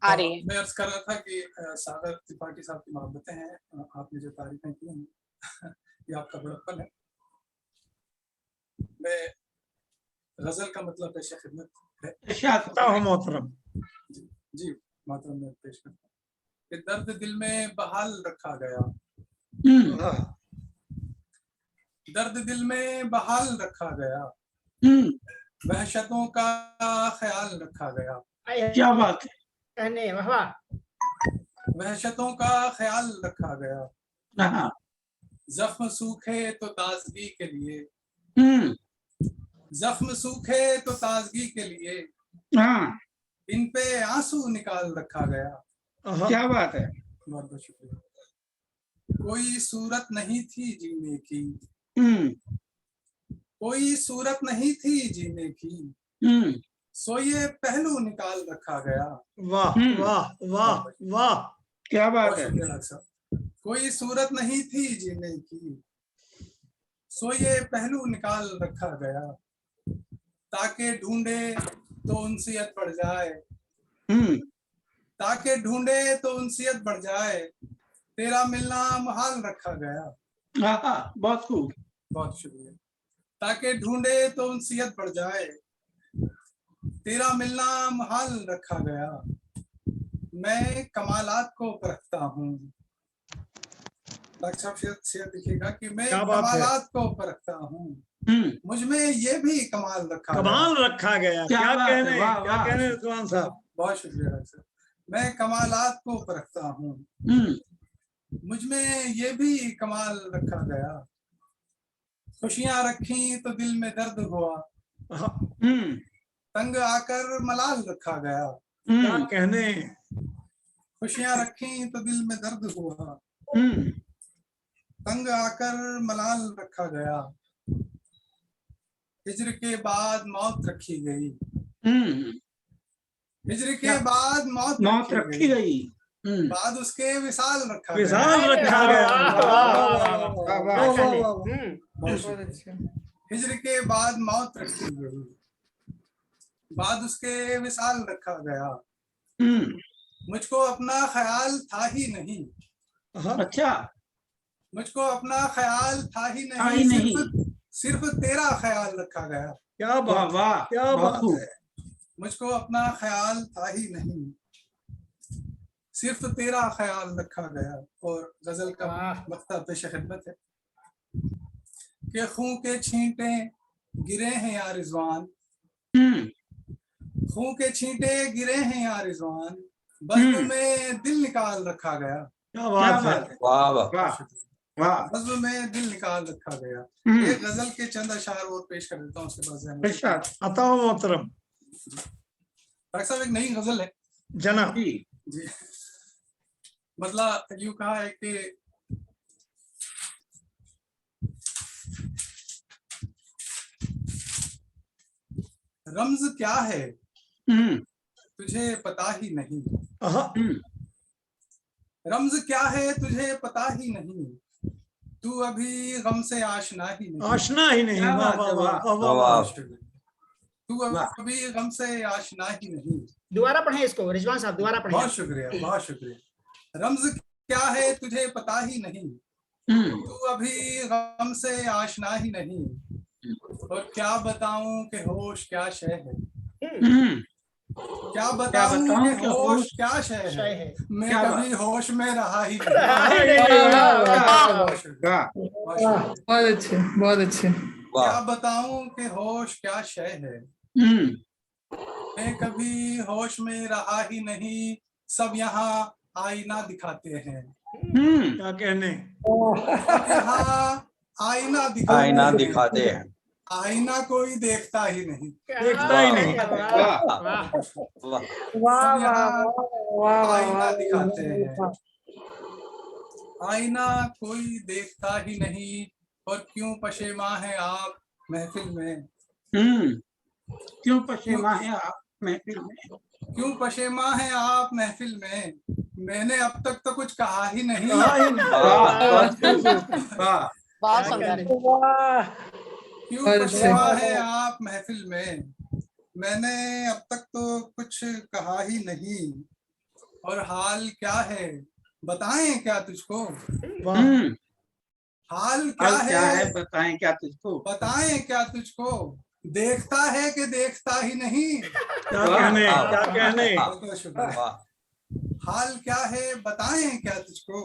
आ रही है। मैं अर्ज कर रहा था कि सागर त्रिपाठी साहब की मोहब्बतें हैं, आपने जो तारीफें की हैं ये आपका बड़प्पन है। मैं गजल का मतलब पेश खिदमत है। मोहतरम जी मोहतरम मैं पेश करता हूँ कि दर्द दिल में बहाल रखा गया, दर्द दिल में बहाल रखा गया, वहशतों का ख्याल रखा गया। क्या बात है, कहने वाह, वहशतों का ख्याल रखा गया। हाँ, जख्म सूखे तो ताजगी के लिए, जख्म सूखे तो ताजगी के लिए, हाँ, इन पे आंसू निकाल रखा गया। क्या बात है, बहुत बहुत शुक्रिया। कोई सूरत नहीं थी जीने की, कोई सूरत नहीं थी जीने की, सो ये पहलू निकाल रखा गया। वाह वाह वाह वाह, क्या बात बहुत है, शुक्रिया डॉक्टर साहब। कोई सूरत नहीं थी जीने की, सो ये पहलू निकाल रखा गया, ताकि ढूंढे तो उनसियत बढ़ जाए, ताकि ढूंढे तो उनसियत बढ़ जाए, तेरा मिलना मुहाल रखा गया। हाँ, बहुत खूब, बहुत शुक्रिया। ताकि ढूंढे तो उनसियत बढ़ जाए, तेरा मिलना मुहाल रखा गया। मैं कमालात को परखता हूँ, डॉक्टर साहब शेर दिखेगा कि मैं कमालात को परखता हूँ, मुझ में ये भी कमाल रखा कमाल रखा गया। क्या कहने, क्या कहने रिजवान साहब। बहुत शुक्रिया डॉक्टर साहब। मैं कमालात को परखता हूँ, मुझ में ये भी कमाल रखा गया। खुशियां रखी तो दिल में दर्द हुआ, तंग आकर मलाल रखा गया। क्या कहने, खुशियां रखी तो दिल में दर्द हुआ, तंग आकर मलाल रखा गया। हिज्र के बाद मौत रखी गई, हिज्र के बाद मौत रखी गई, बाद उसके विसाल रखा गया। विशाल रखा गया। हिज्र के बाद मौत रखी गई, बाद उसके विसाल रखा गया। मुझको अपना ख्याल था ही नहीं, अच्छा, मुझको अपना ख्याल था ही नहीं, सिर्फ तेरा ख्याल रखा गया। क्या बात, वाह, क्या बात है। मुझको अपना ख्याल था ही नहीं, सिर्फ तेरा ख्याल रखा गया। और गजल का मक्ता पेश खिदमत है कि खूं के छींटे गिरे हैं या रिजवान, खूं के छींटे गिरे हैं या रिजवान, बज़्म में दिल निकाल रखा गया। क्या बात है, वाह वाह वाह, बज़्म में दिल निकाल रखा गया। एक गजल के चंद अशार और पेश कर देता हूँ, उसके बाद अता मोहतरम। डॉक्टर साहब एक नई गजल है जनाब जी। बदला यूं कहा है कि रम्ज क्या है तुझे पता ही नहीं, रम्ज क्या है तुझे पता ही नहीं, तू अभी गम से आशना ही नहीं, आशना ही नहीं। वाह वाह वाह वाह, तू अभी गम से आशना ही नहीं। दोबारा पढ़ें इसको रिजवान साहब, दोबारा पढ़ें। बहुत शुक्रिया, बहुत शुक्रिया। रम्ज क्या है तुझे पता ही नहीं, तू अभी गम से आशना ही नहीं, और क्या बताऊं कि होश क्या शय है, क्या बताऊं कि होश क्या शय है, मैं कभी होश में रहा ही नहीं। बहुत अच्छे, बहुत अच्छे। क्या बताऊं कि होश क्या शय है, मैं कभी होश में रहा ही नहीं, सब यहाँ आईना दिखाते हैं। क्या कहने, सब यहाँ आईना दिखाते हैं, आईना कोई देखता ही नहीं, देखता ही नहीं। सब यहाँ आईना दिखाते हैं, आईना कोई देखता ही नहीं। और क्यों पशेमा है आप महफिल में, क्यों पशेमा है आप महफिल में, क्यों पशेमा है आप महफिल में, मैंने अब तक तो कुछ कहा ही नहीं। क्यों पशेमा है आप महफिल में, मैंने अब तक तो कुछ कहा ही नहीं, और हाल क्या है बताएं क्या तुझको, हाल क्या है बताएं क्या तुझको, बताएं क्या तुझको, देखता है कि देखता ही नहीं। क्या कहने, क्या कहने। बहुत शुक्रिया। हाल क्या है बताएं क्या तुझको,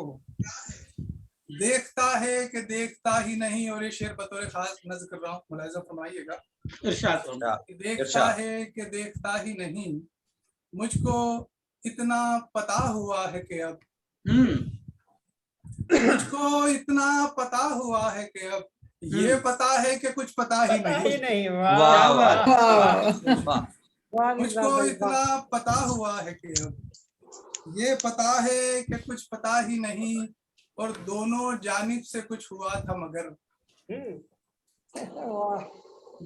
देखता है कि देखता ही नहीं। और ये शेर बतौर खास नज़्म कर रहा हूँ, मुलाहिजा फरमाइएगा। इरशाद फरमा। देखता है कि देखता ही नहीं, मुझको इतना पता हुआ है कि अब, मुझको इतना पता हुआ है कि अब ये पता है कि कुछ पता ही नहीं। वाह वाह वाह मुझको इतना पता हुआ है कि अब ये पता है कि कुछ पता ही नहीं। और दोनों जानिब से कुछ हुआ था मगर,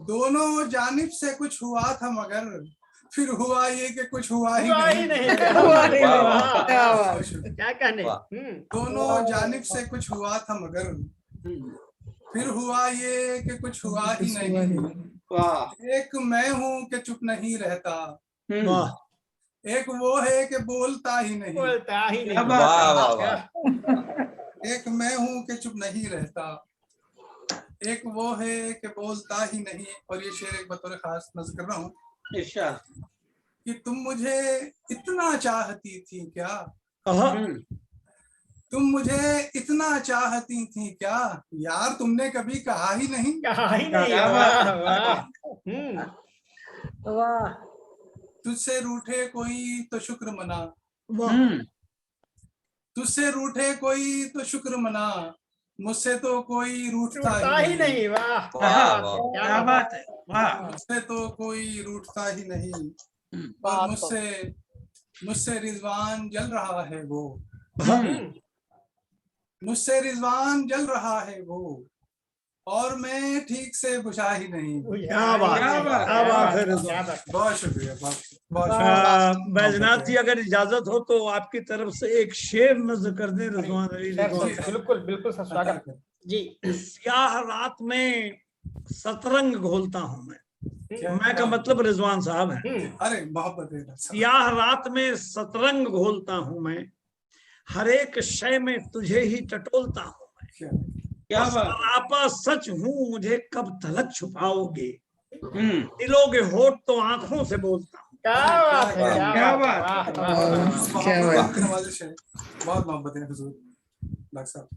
दोनों जानिब से कुछ हुआ था मगर, फिर हुआ ये कि कुछ हुआ ही नहीं। क्या कहने। दोनों जानिब से कुछ हुआ था मगर, फिर हुआ ये कि कुछ हुआ ही नहीं। एक मैं हूँ कि चुप नहीं रहता, एक वो है कि बोलता ही नहीं। बोलता ही नहीं। एक मैं हूँ कि चुप नहीं रहता, एक वो है कि बोलता ही नहीं। और ये शेर एक बतौर खास नज़्म कर रहा हूँ। इरशाद। कि तुम मुझे इतना चाहती थी क्या, तुम मुझे इतना चाहती थी क्या, यार तुमने कभी कहा ही नहीं। कहा ही नहीं। वाह। तुझसे रूठे कोई तो शुक्र मना, तुझसे रूठे कोई तो शुक्र मना, मुझसे तो कोई रूठता ही नहीं। वाह क्या बात है। वाह। मुझसे तो कोई रूठता ही नहीं। और मुझसे रिजवान जल रहा है वो, मुझसे रिजवान जल रहा है वो, और मैं ठीक से बुझा ही नहीं। क्या बात है। बहुत शुक्रिया, बहुत बैजनाथ जी, अगर इजाजत हो तो आपकी तरफ से एक शेर नज़्म कर दें रिजवान अली। बिल्कुल बिल्कुल सर, स्वागत जी। स्याह रात में सतरंग घोलता हूँ मैं का मतलब रिजवान साहब है। अरे मोहब्बत। स्याह रात में सतरंग घोलता हूँ मैं, हर एक शय में तुझे ही टटोलता हूँ मैं। क्या सरापा सच हूँ मुझे कब तलक छुपाओगे, दिलोगे होठ तो आंखों से बोलता हूँ। क्या बात है, क्या बात। बहुत मोहब्बत है हुजूर डॉक्टर साहब।